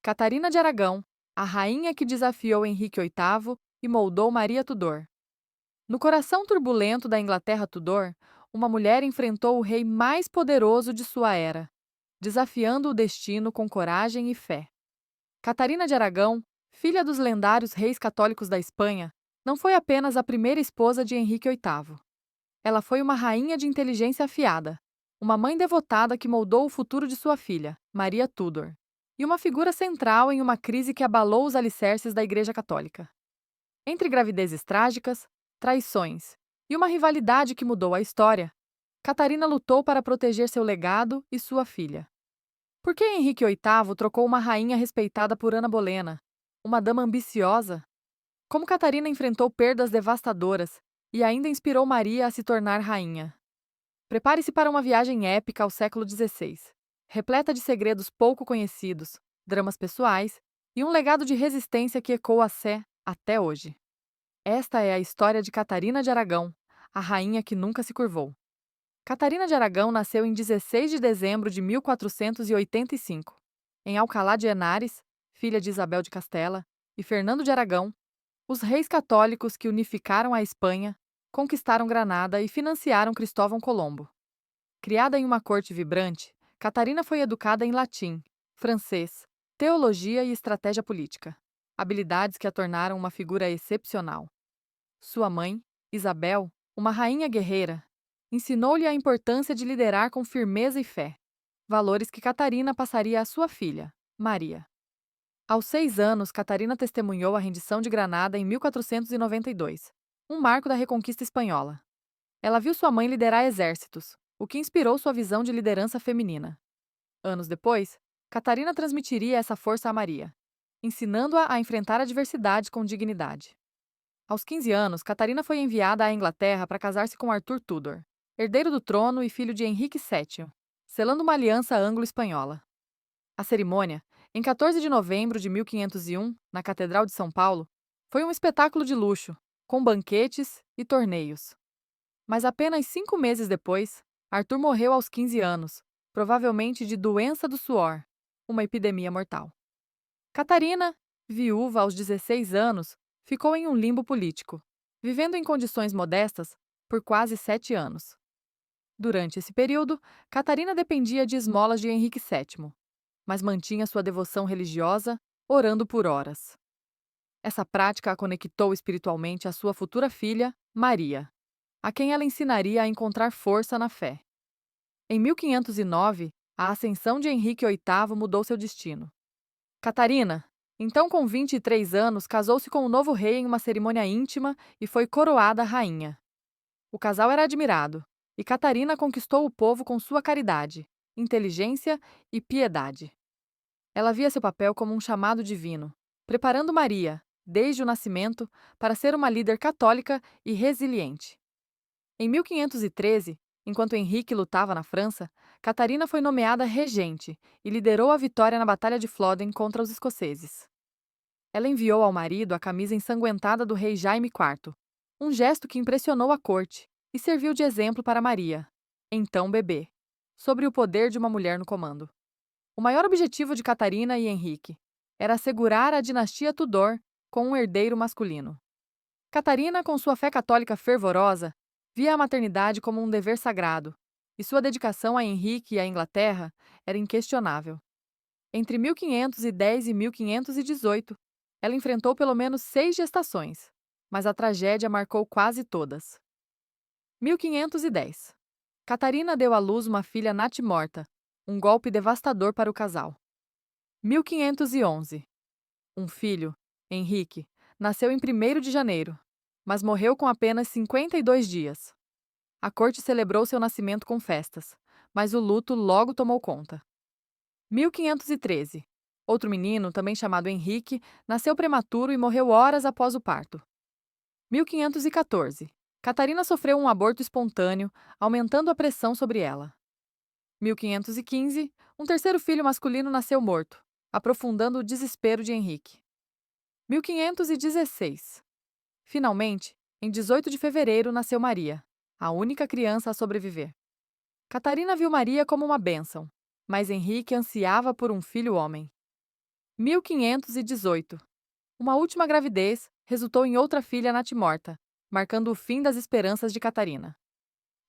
Catarina de Aragão, a rainha que desafiou Henrique VIII e moldou Maria Tudor. No coração turbulento da Inglaterra Tudor, uma mulher enfrentou o rei mais poderoso de sua era, desafiando o destino com coragem e fé. Catarina de Aragão, filha dos lendários reis católicos da Espanha, não foi apenas a primeira esposa de Henrique VIII. Ela foi uma rainha de inteligência afiada, uma mãe devotada que moldou o futuro de sua filha, Maria Tudor, e uma figura central em uma crise que abalou os alicerces da Igreja Católica. Entre gravidezes trágicas, traições e uma rivalidade que mudou a história, Catarina lutou para proteger seu legado e sua filha. Por que Henrique VIII trocou uma rainha respeitada por Ana Bolena, uma dama ambiciosa? Como Catarina enfrentou perdas devastadoras e ainda inspirou Maria a se tornar rainha? Prepare-se para uma viagem épica ao século XVI, repleta de segredos pouco conhecidos, dramas pessoais e um legado de resistência que ecoa a Sé até hoje. Esta é a história de Catarina de Aragão, a rainha que nunca se curvou. Catarina de Aragão nasceu em 16 de dezembro de 1485, em Alcalá de Henares, filha de Isabel de Castela, e Fernando de Aragão, os reis católicos que unificaram a Espanha, conquistaram Granada e financiaram Cristóvão Colombo. Criada em uma corte vibrante, Catarina foi educada em latim, francês, teologia e estratégia política, habilidades que a tornaram uma figura excepcional. Sua mãe, Isabel, uma rainha guerreira, ensinou-lhe a importância de liderar com firmeza e fé, valores que Catarina passaria à sua filha, Maria. Aos 6 anos, Catarina testemunhou a rendição de Granada em 1492, um marco da reconquista espanhola. Ela viu sua mãe liderar exércitos, o que inspirou sua visão de liderança feminina. Anos depois, Catarina transmitiria essa força a Maria, ensinando-a a enfrentar adversidades com dignidade. Aos 15 anos, Catarina foi enviada à Inglaterra para casar-se com Arthur Tudor, herdeiro do trono e filho de Henrique VII, selando uma aliança anglo-espanhola. A cerimônia, em 14 de novembro de 1501, na Catedral de São Paulo, foi um espetáculo de luxo, com banquetes e torneios. Mas apenas 5 meses depois, Arthur morreu aos 15 anos, provavelmente de doença do suor, uma epidemia mortal. Catarina, viúva aos 16 anos, ficou em um limbo político, vivendo em condições modestas por quase 7 anos. Durante esse período, Catarina dependia de esmolas de Henrique VII, mas mantinha sua devoção religiosa, orando por horas. Essa prática a conectou espiritualmente à sua futura filha, Maria, a quem ela ensinaria a encontrar força na fé. Em 1509, a ascensão de Henrique VIII mudou seu destino. Catarina, então com 23 anos, casou-se com o novo rei em uma cerimônia íntima e foi coroada rainha. O casal era admirado, e Catarina conquistou o povo com sua caridade, inteligência e piedade. Ela via seu papel como um chamado divino, preparando Maria, desde o nascimento, para ser uma líder católica e resiliente. Em 1513, enquanto Henrique lutava na França, Catarina foi nomeada regente e liderou a vitória na Batalha de Flodden contra os escoceses. Ela enviou ao marido a camisa ensanguentada do rei Jaime IV, um gesto que impressionou a corte e serviu de exemplo para Maria, então bebê, sobre o poder de uma mulher no comando. O maior objetivo de Catarina e Henrique era assegurar a dinastia Tudor com um herdeiro masculino. Catarina, com sua fé católica fervorosa, via a maternidade como um dever sagrado, e sua dedicação a Henrique e à Inglaterra era inquestionável. Entre 1510 e 1518, ela enfrentou pelo menos 6 gestações, mas a tragédia marcou quase todas. 1510. Catarina deu à luz uma filha natimorta, um golpe devastador para o casal. 1511. Um filho, Henrique, nasceu em 1º de janeiro, mas morreu com apenas 52 dias. A corte celebrou seu nascimento com festas, mas o luto logo tomou conta. 1513. Outro menino, também chamado Henrique, nasceu prematuro e morreu horas após o parto. 1514. Catarina sofreu um aborto espontâneo, aumentando a pressão sobre ela. 1515. Um terceiro filho masculino nasceu morto, aprofundando o desespero de Henrique. 1516. Finalmente, em 18 de fevereiro, nasceu Maria, a única criança a sobreviver. Catarina viu Maria como uma bênção, mas Henrique ansiava por um filho homem. 1518. Uma última gravidez resultou em outra filha natimorta, marcando o fim das esperanças de Catarina.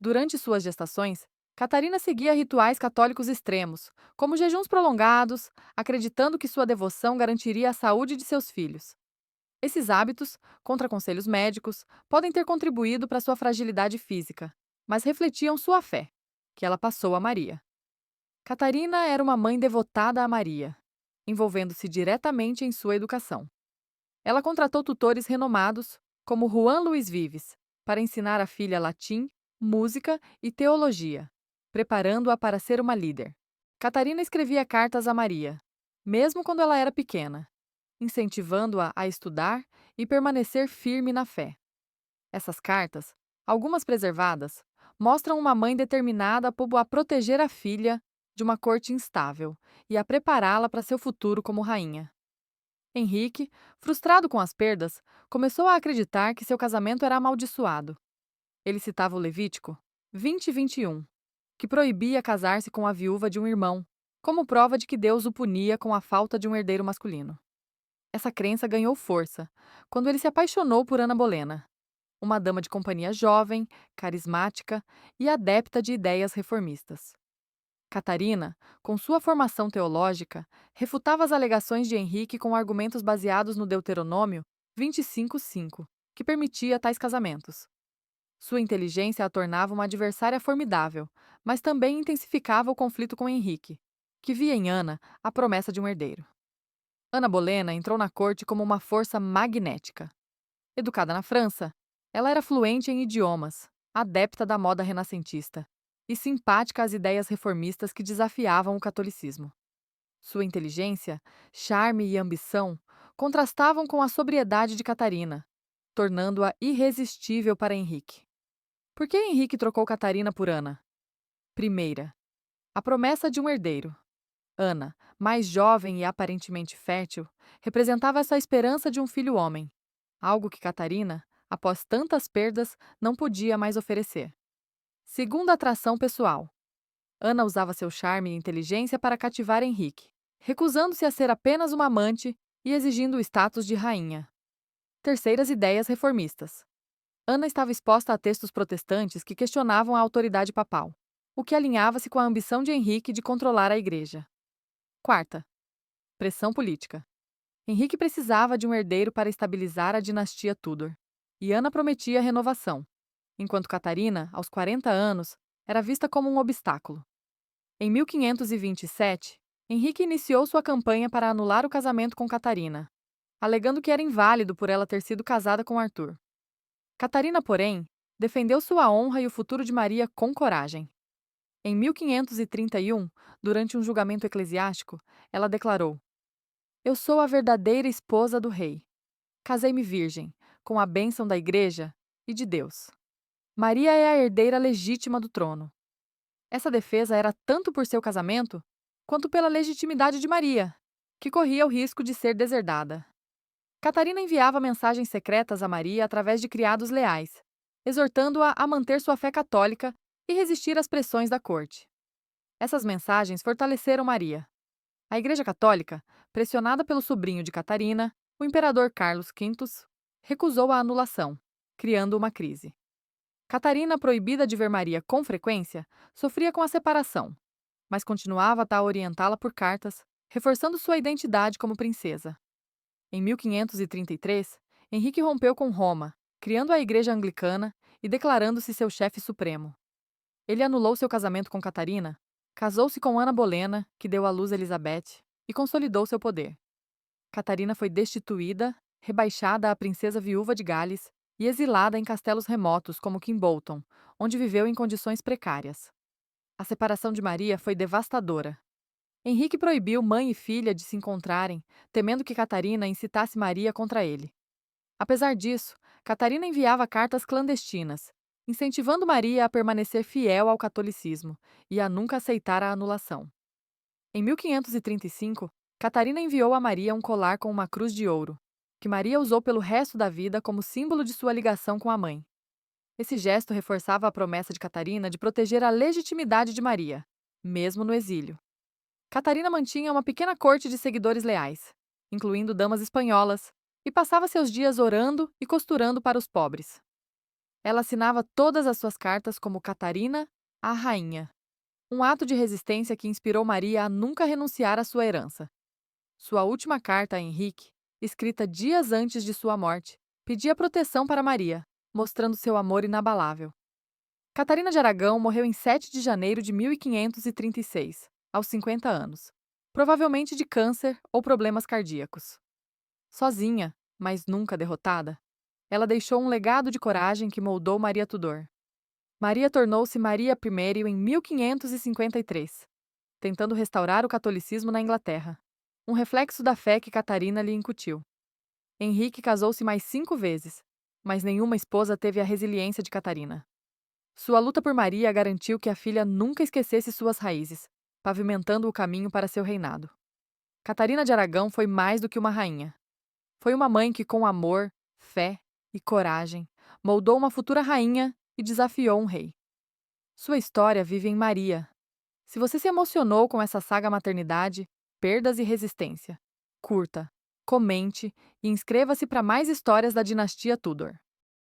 Durante suas gestações, Catarina seguia rituais católicos extremos, como jejuns prolongados, acreditando que sua devoção garantiria a saúde de seus filhos. Esses hábitos, contra conselhos médicos, podem ter contribuído para sua fragilidade física, mas refletiam sua fé, que ela passou a Maria. Catarina era uma mãe devotada a Maria, envolvendo-se diretamente em sua educação. Ela contratou tutores renomados, como Juan Luís Vives, para ensinar a filha latim, música e teologia, preparando-a para ser uma líder. Catarina escrevia cartas a Maria, mesmo quando ela era pequena, incentivando-a a estudar e permanecer firme na fé. Essas cartas, algumas preservadas, mostram uma mãe determinada a proteger a filha de uma corte instável e a prepará-la para seu futuro como rainha. Henrique, frustrado com as perdas, começou a acreditar que seu casamento era amaldiçoado. Ele citava o Levítico 20:21, que proibia casar-se com a viúva de um irmão, como prova de que Deus o punia com a falta de um herdeiro masculino. Essa crença ganhou força quando ele se apaixonou por Ana Bolena, uma dama de companhia jovem, carismática e adepta de ideias reformistas. Catarina, com sua formação teológica, refutava as alegações de Henrique com argumentos baseados no Deuteronômio 25:5, que permitia tais casamentos. Sua inteligência a tornava uma adversária formidável, mas também intensificava o conflito com Henrique, que via em Ana a promessa de um herdeiro. Ana Bolena entrou na corte como uma força magnética. Educada na França, ela era fluente em idiomas, adepta da moda renascentista e simpática às ideias reformistas que desafiavam o catolicismo. Sua inteligência, charme e ambição contrastavam com a sobriedade de Catarina, tornando-a irresistível para Henrique. Por que Henrique trocou Catarina por Ana? Primeira, a promessa de um herdeiro. Ana, mais jovem e aparentemente fértil, representava essa esperança de um filho homem, algo que Catarina, após tantas perdas, não podia mais oferecer. Segunda atração pessoal. Ana usava seu charme e inteligência para cativar Henrique, recusando-se a ser apenas uma amante e exigindo o status de rainha. Terceiras ideias reformistas. Ana estava exposta a textos protestantes que questionavam a autoridade papal, o que alinhava-se com a ambição de Henrique de controlar a igreja. Quarta, pressão política. Henrique precisava de um herdeiro para estabilizar a dinastia Tudor, e Ana prometia renovação, enquanto Catarina, aos 40 anos, era vista como um obstáculo. Em 1527, Henrique iniciou sua campanha para anular o casamento com Catarina, alegando que era inválido por ela ter sido casada com Arthur. Catarina, porém, defendeu sua honra e o futuro de Maria com coragem. Em 1531, durante um julgamento eclesiástico, ela declarou: "Eu sou a verdadeira esposa do rei. Casei-me virgem, com a bênção da Igreja e de Deus. Maria é a herdeira legítima do trono." Essa defesa era tanto por seu casamento, quanto pela legitimidade de Maria, que corria o risco de ser deserdada. Catarina enviava mensagens secretas a Maria através de criados leais, exortando-a a manter sua fé católica e resistir às pressões da corte. Essas mensagens fortaleceram Maria. A Igreja Católica, pressionada pelo sobrinho de Catarina, o imperador Carlos V, recusou a anulação, criando uma crise. Catarina, proibida de ver Maria com frequência, sofria com a separação, mas continuava a orientá-la por cartas, reforçando sua identidade como princesa. Em 1533, Henrique rompeu com Roma, criando a Igreja Anglicana e declarando-se seu chefe supremo. Ele anulou seu casamento com Catarina, casou-se com Ana Bolena, que deu à luz Elizabeth, e consolidou seu poder. Catarina foi destituída, rebaixada a princesa viúva de Gales e exilada em castelos remotos como Kimbolton, onde viveu em condições precárias. A separação de Maria foi devastadora. Henrique proibiu mãe e filha de se encontrarem, temendo que Catarina incitasse Maria contra ele. Apesar disso, Catarina enviava cartas clandestinas, incentivando Maria a permanecer fiel ao catolicismo e a nunca aceitar a anulação. Em 1535, Catarina enviou a Maria um colar com uma cruz de ouro, que Maria usou pelo resto da vida como símbolo de sua ligação com a mãe. Esse gesto reforçava a promessa de Catarina de proteger a legitimidade de Maria, mesmo no exílio. Catarina mantinha uma pequena corte de seguidores leais, incluindo damas espanholas, e passava seus dias orando e costurando para os pobres. Ela assinava todas as suas cartas como Catarina, a Rainha, um ato de resistência que inspirou Maria a nunca renunciar à sua herança. Sua última carta a Henrique, escrita dias antes de sua morte, pedia proteção para Maria, mostrando seu amor inabalável. Catarina de Aragão morreu em 7 de janeiro de 1536, aos 50 anos, provavelmente de câncer ou problemas cardíacos. Sozinha, mas nunca derrotada, ela deixou um legado de coragem que moldou Maria Tudor. Maria tornou-se Maria I em 1553, tentando restaurar o catolicismo na Inglaterra, um reflexo da fé que Catarina lhe incutiu. Henrique casou-se mais 5 vezes, mas nenhuma esposa teve a resiliência de Catarina. Sua luta por Maria garantiu que a filha nunca esquecesse suas raízes, pavimentando o caminho para seu reinado. Catarina de Aragão foi mais do que uma rainha. Foi uma mãe que, com amor, fé e coragem, moldou uma futura rainha e desafiou um rei. Sua história vive em Maria. Se você se emocionou com essa saga maternidade, perdas e resistência, curta, comente e inscreva-se para mais histórias da dinastia Tudor.